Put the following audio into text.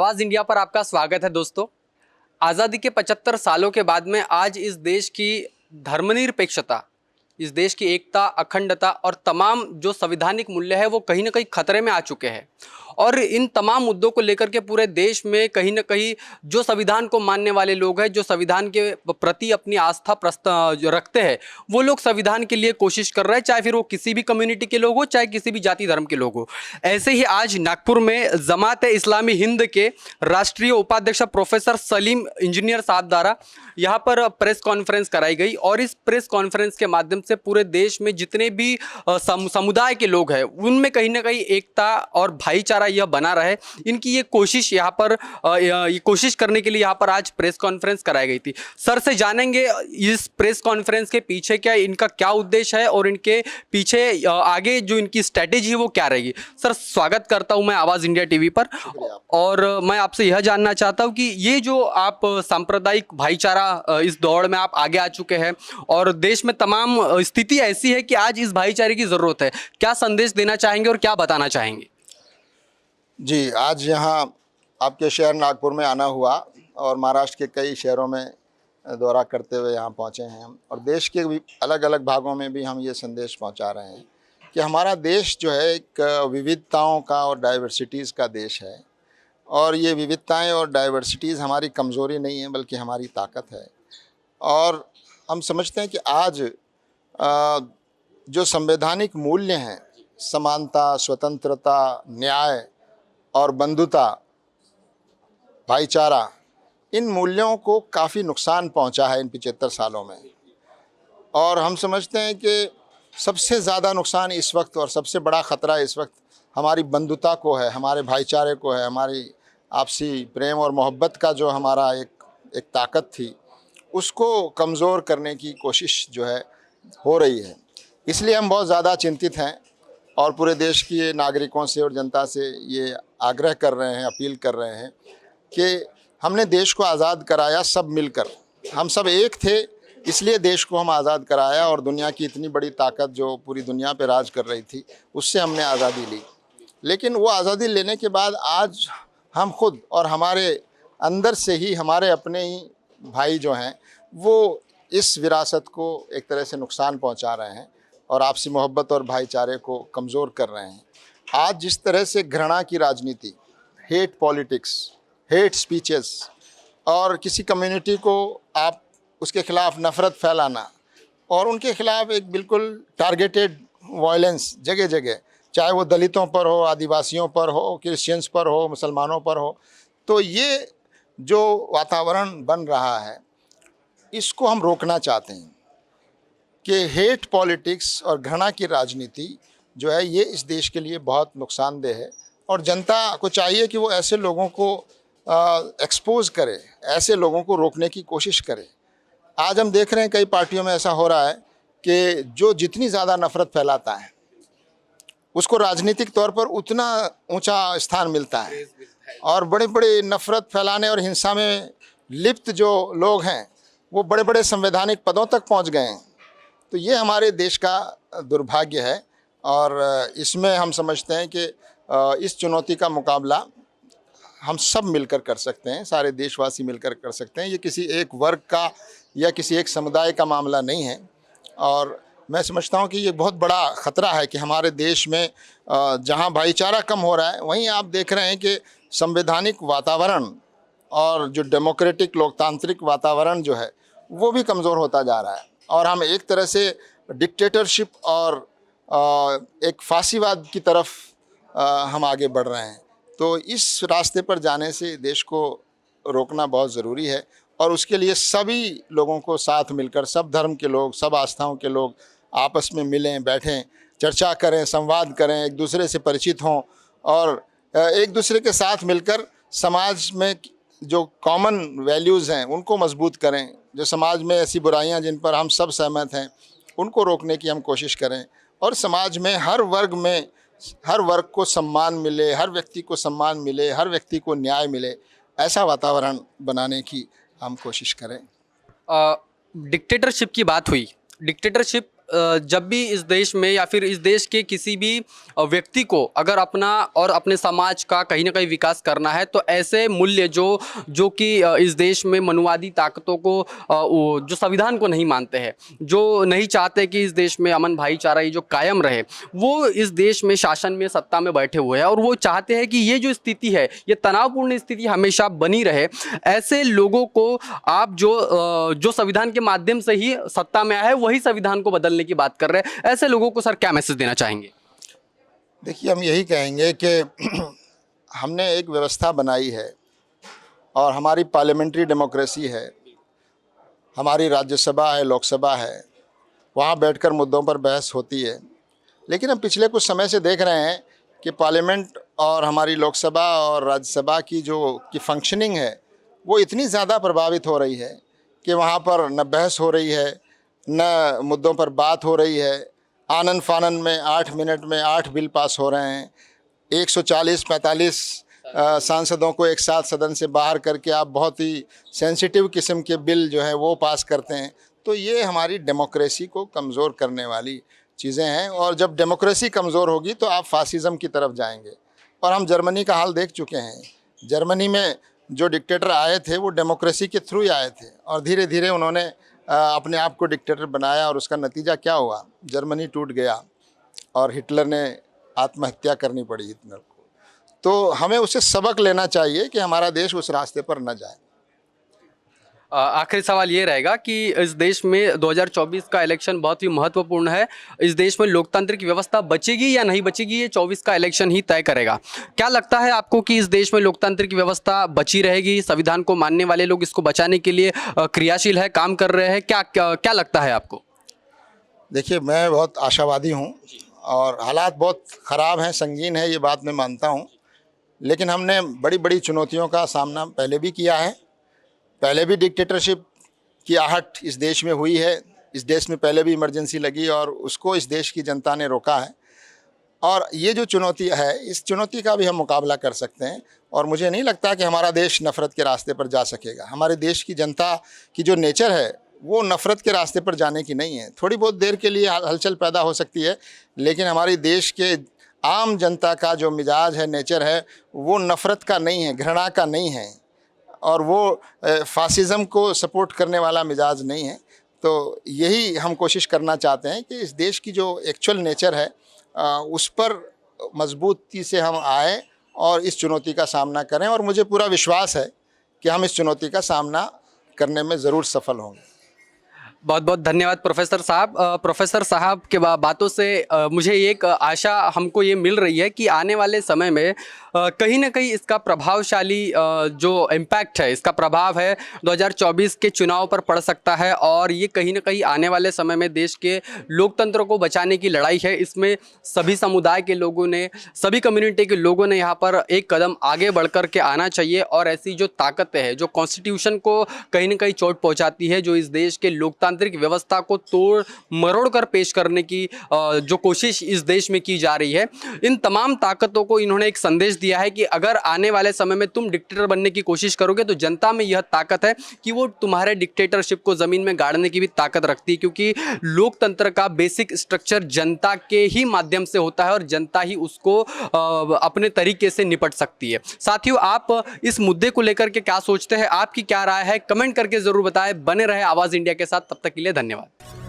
आवाज़ इंडिया पर आपका स्वागत है दोस्तों। आज़ादी के 75 सालों के बाद में आज इस देश की धर्मनिरपेक्षता, इस देश की एकता, अखंडता और तमाम जो संवैधानिक मूल्य है वो कहीं ना कहीं खतरे में आ चुके हैं। और इन तमाम मुद्दों को लेकर के पूरे देश में कहीं ना कहीं जो संविधान को मानने वाले लोग हैं, जो संविधान के प्रति अपनी आस्था जो रखते हैं, वो लोग संविधान के लिए कोशिश कर रहे हैं, चाहे फिर वो किसी भी कम्युनिटी के लोग हो, चाहे किसी भी जाति धर्म के लोग हो। ऐसे ही आज नागपुर में जमात इस्लामी हिंद के राष्ट्रीय उपाध्यक्ष प्रोफेसर सलीम इंजीनियर साहब द्वारा यहाँ पर प्रेस कॉन्फ्रेंस कराई गई और इस प्रेस कॉन्फ्रेंस के माध्यम से पूरे देश में जितने भी समुदाय के लोग हैं उनमें कहीं ना कहीं एकता और भाईचारा यह बना रहे, इनकी ये कोशिश यहाँ पर ये कोशिश करने के लिए यहाँ पर आज प्रेस कॉन्फ्रेंस कराई गई थी। सर से जानेंगे इस प्रेस कॉन्फ्रेंस के पीछे इनका क्या उद्देश्य है और इनके पीछे आगे जो इनकी स्ट्रैटेजी है वो क्या रहेगी। सर, स्वागत करता हूँ मैं आवाज़ इंडिया टीवी पर। और मैं आपसे यह जानना चाहता हूँ कि ये जो आप सांप्रदायिक भाईचारा इस दौड़ में आप आगे आ चुके हैं और देश में तमाम स्थिति ऐसी है कि आज इस भाईचारे की ज़रूरत है, क्या संदेश देना चाहेंगे और क्या बताना चाहेंगे? जी, आज यहाँ आपके शहर नागपुर में आना हुआ और महाराष्ट्र के कई शहरों में दौरा करते हुए यहाँ पहुँचे हैं हम, और देश के भी अलग अलग भागों में भी हम ये संदेश पहुँचा रहे हैं कि हमारा देश जो है एक विविधताओं का और डाइवर्सिटीज़ का देश है, और ये विविधताएं और डाइवर्सिटीज़ हमारी कमज़ोरी नहीं है बल्कि हमारी ताकत है। और हम समझते हैं कि आज जो संवैधानिक मूल्य हैं, समानता, स्वतंत्रता, न्याय और बंधुता, भाईचारा, इन मूल्यों को काफ़ी नुकसान पहुंचा है इन 75 सालों में। और हम समझते हैं कि सबसे ज़्यादा नुकसान इस वक्त और सबसे बड़ा ख़तरा इस वक्त हमारी बंधुता को है, हमारे भाईचारे को है, हमारी आपसी प्रेम और मोहब्बत का जो हमारा एक ताकत थी उसको कमज़ोर करने की कोशिश जो है हो रही है। इसलिए हम बहुत ज़्यादा चिंतित हैं और पूरे देश के नागरिकों से और जनता से ये आग्रह कर रहे हैं, अपील कर रहे हैं कि हमने देश को आज़ाद कराया सब मिलकर, हम सब एक थे, इसलिए देश को हम आज़ाद कराया और दुनिया की इतनी बड़ी ताकत जो पूरी दुनिया पे राज कर रही थी उससे हमने आज़ादी ली। लेकिन वो आज़ादी लेने के बाद आज हम खुद और हमारे अंदर से ही हमारे अपने ही भाई जो हैं वो इस विरासत को एक तरह से नुकसान पहुंचा रहे हैं और आपसी मोहब्बत और भाईचारे को कमज़ोर कर रहे हैं। आज जिस तरह से घृणा की राजनीति, हेट पॉलिटिक्स, हेट स्पीचेस और किसी कम्युनिटी को आप उसके ख़िलाफ़ नफ़रत फैलाना और उनके ख़िलाफ़ एक बिल्कुल टारगेटेड वायलेंस जगह जगह, चाहे वो दलितों पर हो, आदिवासियों पर हो, क्रिश्चियंस पर हो, मुसलमानों पर हो, तो ये जो वातावरण बन रहा है इसको हम रोकना चाहते हैं कि हेट पॉलिटिक्स और घृणा की राजनीति जो है ये इस देश के लिए बहुत नुकसानदेह है। और जनता को चाहिए कि वो ऐसे लोगों को एक्सपोज करे, ऐसे लोगों को रोकने की कोशिश करे। आज हम देख रहे हैं कई पार्टियों में ऐसा हो रहा है कि जो जितनी ज़्यादा नफ़रत फैलाता है उसको राजनीतिक तौर पर उतना ऊंचा स्थान मिलता है, और बड़े बड़े नफ़रत फैलाने और हिंसा में लिप्त जो लोग हैं वो बड़े बड़े संवैधानिक पदों तक पहुंच गए हैं। तो ये हमारे देश का दुर्भाग्य है और इसमें हम समझते हैं कि इस चुनौती का मुकाबला हम सब मिलकर कर सकते हैं, सारे देशवासी मिलकर कर सकते हैं। ये किसी एक वर्ग का या किसी एक समुदाय का मामला नहीं है। और मैं समझता हूँ कि ये बहुत बड़ा ख़तरा है कि हमारे देश में जहाँ भाईचारा कम हो रहा है वहीं आप देख रहे हैं कि संवैधानिक वातावरण और जो डेमोक्रेटिक लोकतांत्रिक वातावरण जो है वो भी कमज़ोर होता जा रहा है, और हम एक तरह से डिक्टेटरशिप और एक फांसीवाद की तरफ हम आगे बढ़ रहे हैं। तो इस रास्ते पर जाने से देश को रोकना बहुत ज़रूरी है, और उसके लिए सभी लोगों को साथ मिलकर, सब धर्म के लोग, सब आस्थाओं के लोग आपस में मिलें, बैठें, चर्चा करें, संवाद करें, एक दूसरे से परिचित हों और एक दूसरे के साथ मिलकर समाज में जो कॉमन वैल्यूज़ हैं उनको मजबूत करें। जो समाज में ऐसी बुराइयां जिन पर हम सब सहमत हैं उनको रोकने की हम कोशिश करें, और समाज में हर वर्ग को सम्मान मिले, हर व्यक्ति को सम्मान मिले, हर व्यक्ति को न्याय मिले, ऐसा वातावरण बनाने की हम कोशिश करें। डिक्टेटरशिप की बात हुई। डिक्टेटरशिप जब भी इस देश में या फिर इस देश के किसी भी व्यक्ति को अगर अपना और अपने समाज का कहीं ना कहीं विकास करना है तो ऐसे मूल्य जो कि इस देश में मनुवादी ताकतों को जो संविधान को नहीं मानते हैं, जो नहीं चाहते कि इस देश में अमन भाईचारा ये जो कायम रहे, वो इस देश में शासन में सत्ता में बैठे हुए हैं और वो चाहते हैं कि ये जो स्थिति है, ये तनावपूर्ण स्थिति हमेशा बनी रहे। ऐसे लोगों को आप जो संविधान के माध्यम से ही सत्ता में आया है वही संविधान को बदलने की बात कर रहे हैं, ऐसे लोगों को सर क्या मैसेज देना चाहेंगे? देखिए, हम यही कहेंगे कि हमने एक व्यवस्था बनाई है और हमारी पार्लियामेंट्री डेमोक्रेसी है, हमारी राज्यसभा है, लोकसभा है, वहाँ बैठकर मुद्दों पर बहस होती है। लेकिन हम पिछले कुछ समय से देख रहे हैं कि पार्लियामेंट और हमारी लोकसभा और राज्यसभा की फंक्शनिंग है वो इतनी ज़्यादा प्रभावित हो रही है कि वहाँ पर न बहस हो रही है, न मुद्दों पर बात हो रही है। आनन फानन में 8 मिनट में 8 बिल पास हो रहे हैं। 140-45 सांसदों को एक साथ सदन से बाहर करके आप बहुत ही सेंसिटिव किस्म के बिल जो है वो पास करते हैं। तो ये हमारी डेमोक्रेसी को कमज़ोर करने वाली चीज़ें हैं और जब डेमोक्रेसी कमज़ोर होगी तो आप फासिज़म की तरफ जाएंगे। और हम जर्मनी का हाल देख चुके हैं। जर्मनी में जो डिक्टेटर आए थे वो डेमोक्रेसी के थ्रू ही आए थे और धीरे धीरे उन्होंने अपने आप को डिक्टेटर बनाया और उसका नतीजा क्या हुआ? जर्मनी टूट गया और हिटलर ने आत्महत्या करनी पड़ी हिटलर को। तो हमें उससे सबक लेना चाहिए कि हमारा देश उस रास्ते पर न जाए। आखिरी सवाल ये रहेगा कि इस देश में 2024 का इलेक्शन बहुत ही महत्वपूर्ण है। इस देश में लोकतांत्रिक व्यवस्था बचेगी या नहीं बचेगी, ये 24 का इलेक्शन ही तय करेगा। क्या लगता है आपको कि इस देश में लोकतांत्रिक व्यवस्था बची रहेगी? संविधान को मानने वाले लोग इसको बचाने के लिए क्रियाशील है, काम कर रहे हैं? क्या लगता है आपको? देखिए, मैं बहुत आशावादी हूँ और हालात बहुत ख़राब हैं, संगीन है, ये बात मैं मानता हूँ। लेकिन हमने बड़ी बड़ी चुनौतियों का सामना पहले भी किया है। पहले भी डिक्टेटरशिप की आहट इस देश में हुई है। इस देश में पहले भी इमरजेंसी लगी और उसको इस देश की जनता ने रोका है। और ये जो चुनौती है, इस चुनौती का भी हम मुकाबला कर सकते हैं और मुझे नहीं लगता कि हमारा देश नफ़रत के रास्ते पर जा सकेगा। हमारे देश की जनता की जो नेचर है वो नफ़रत के रास्ते पर जाने की नहीं है। थोड़ी बहुत देर के लिए हलचल पैदा हो सकती है, लेकिन हमारी देश के आम जनता का जो मिजाज है, नेचर है, वो नफ़रत का नहीं है, घृणा का नहीं है और वो फासिज़म को सपोर्ट करने वाला मिजाज नहीं है। तो यही हम कोशिश करना चाहते हैं कि इस देश की जो एक्चुअल नेचर है उस पर मजबूती से हम आए और इस चुनौती का सामना करें और मुझे पूरा विश्वास है कि हम इस चुनौती का सामना करने में ज़रूर सफल होंगे। बहुत बहुत धन्यवाद प्रोफेसर साहब। प्रोफेसर साहब के बातों से मुझे एक आशा हमको ये मिल रही है कि आने वाले समय में कहीं ना कहीं इसका प्रभावशाली जो इम्पैक्ट है, इसका प्रभाव है 2024 के चुनाव पर पड़ सकता है और ये कहीं ना कहीं आने वाले समय में देश के लोकतंत्र को बचाने की लड़ाई है। इसमें सभी समुदाय के लोगों ने, सभी कम्युनिटी के लोगों ने यहाँ पर एक कदम आगे बढ़ कर के आना चाहिए और ऐसी जो ताकतें हैं, जो कॉन्स्टिट्यूशन को कहीं ना कहीं चोट पहुँचाती है, जो इस देश के लोकतांत्रिक व्यवस्था को तोड़ मरोड़ कर पेश करने की जो कोशिश इस देश में की जा रही है, इन तमाम ताकतों को इन्होंने एक संदेश दिया है कि अगर आने वाले समय में तुम डिक्टेटर बनने की कोशिश करोगे तो जनता में यह ताकत है कि वो तुम्हारे डिक्टेटरशिप को जमीन में गाड़ने की भी ताकत रखती है, क्योंकि लोकतंत्र का बेसिक स्ट्रक्चर जनता के ही माध्यम से होता है और जनता ही उसको अपने तरीके से निपट सकती है। साथियों, आप इस मुद्दे को लेकर के क्या सोचते हैं, आपकी क्या राय है, कमेंट करके जरूर बताएं। बने रहे आवाज इंडिया के साथ, तब तक के लिए धन्यवाद।